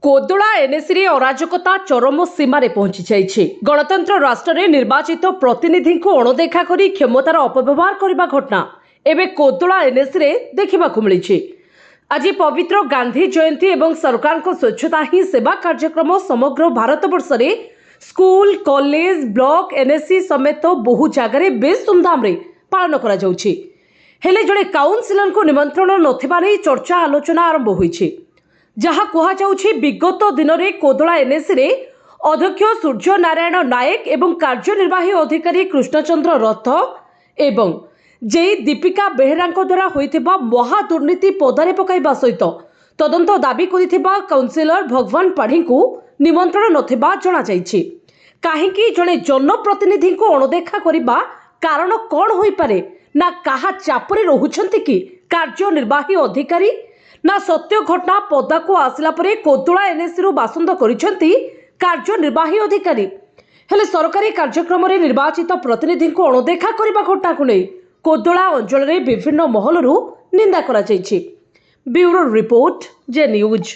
कोदोला NAC रे अराजकता चरम सीमार पहुंची जाइए। गणतंत्र राष्ट्र में निर्वाचित प्रतिनिधि को अणदेखा कर क्षमतार अपव्यवहार करने घटना एवं कोदोला एनएसी रे देखा मिली। आज पवित्र गांधी जयंती एवं सरकार को स्वच्छता ही सेवा कार्यक्रम समग्र भारत वर्ष में स्कूल कॉलेज ब्लॉक एनएसी समेत बहु जगार बेस धूमधाम पालन करा जाउछि। हेले जड़े काउंसिलर को निमंत्रण नथिबा नै चर्चा आलोचना आरंभ होइछि। जहाँ कहुछि विगत दिन में कोदोला एनएसी रे अध्यक्ष सूर्य नारायण नायक एवं कार्यनिर्वाही अधिकारी कृष्णचंद्र रथ एवं जेई दीपिका बेहेरा द्वारा होइथिबा महादुर्नीति पदारे पकाइबा सहित तदंत दाबी करिथिबा काउंसिलर भगवान पाढ़ी को निमंत्रण नथिबा जणा जाइछि। काहेकि जड़े जनप्रतिनिधि को अणदेखा करिबा कारण कौन होई पारे ना कहा चापरे रहुछंती कि कार्यनिर्वाही अधिकारी ना सत्य घटना पदा को आसला परे कोदोला एनएसी रु बासंद करिसेंती कार्यनिर्वाही अधिकारी। हेले सरकारी कार्यक्रम रे निर्वाचित प्रतिनिधि को अणदेखा करबा घटना को नै कोदोला अंचल रे विभिन्न महलरु निंदा करा जायछि। ब्यूरो रिपोर्ट जे न्यूज।